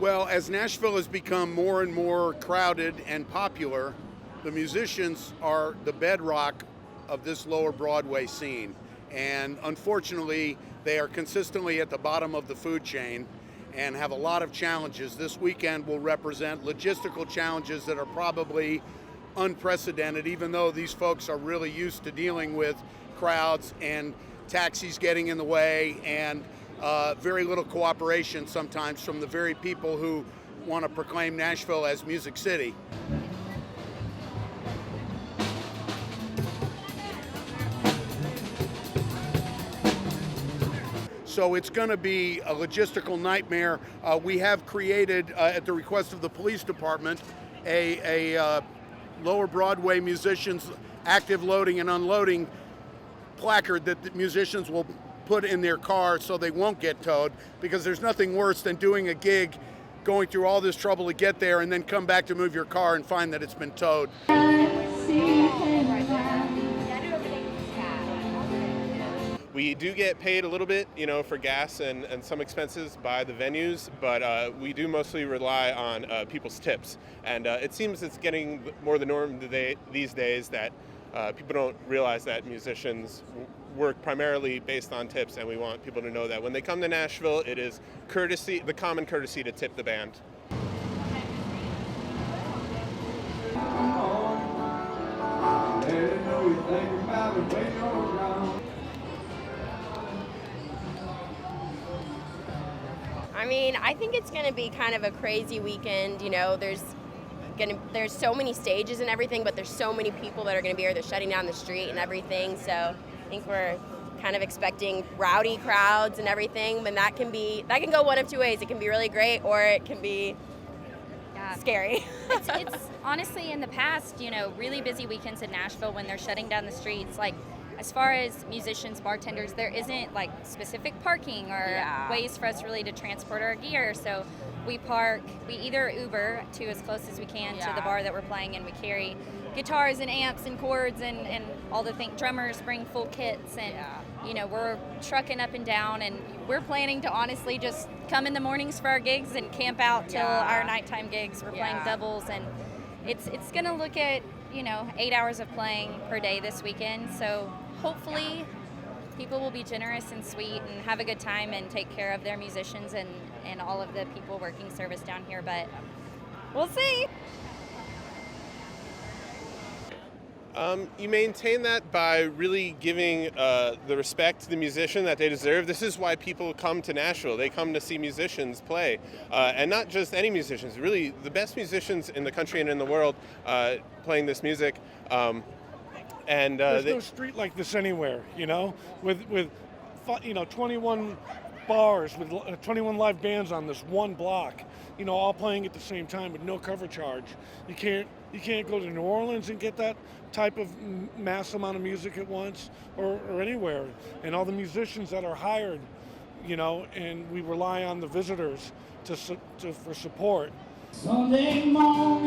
Well, as Nashville has become more and more crowded and popular, the musicians are the bedrock of this lower Broadway scene. And unfortunately, they are consistently at the bottom of the food chain and have a lot of challenges. This weekend will represent logistical challenges that are probably unprecedented, even though these folks are really used to dealing with crowds and taxis getting in the way and very little cooperation sometimes from the very people who want to proclaim Nashville as Music City. So it's going to be a logistical nightmare. We have created, at the request of the police department, a lower Broadway musicians active loading and unloading placard that the musicians will put in their car so they won't get towed, because there's nothing worse than doing a gig, going through all this trouble to get there, and then come back to move your car and find that it's been towed. We do get paid a little bit, for gas and some expenses by the venues, but we do mostly rely on people's tips. And it seems it's getting more the norm these days that people don't realize that musicians work primarily based on tips, and we want people to know that when they come to Nashville, it is courtesy, the common courtesy, to tip the band. I mean, I think it's going to be kind of a crazy weekend. There's so many stages and everything, but there's so many people that are going to be here. They're shutting down the street and everything. So I think we're kind of expecting rowdy crowds and everything. And that can go one of two ways. It can be really great, or it can be scary. It's honestly, in the past, really busy weekends in Nashville when they're shutting down the streets, like, as far as musicians, bartenders, there isn't like specific parking or ways for us really to transport our gear. So we either Uber to as close as we can to the bar that we're playing, and we carry guitars and amps and chords and all the things. Drummers bring full kits, and we're trucking up and down, and we're planning to honestly just come in the mornings for our gigs and camp out till our nighttime gigs. We're playing doubles, and it's going to look at 8 hours of playing per day this weekend. So hopefully people will be generous and sweet and have a good time and take care of their musicians and all of the people working service down here, but we'll see. You maintain that by really giving the respect to the musician that they deserve. This is why people come to Nashville. They come to see musicians play, and not just any musicians, really the best musicians in the country and in the world playing this music. There's no street like this anywhere, with 21 bars with 21 live bands on this one block, all playing at the same time with no cover charge. You can't go to New Orleans and get that type of mass amount of music at once, or anywhere. And all the musicians that are hired, and we rely on the visitors for support. Sunday morning.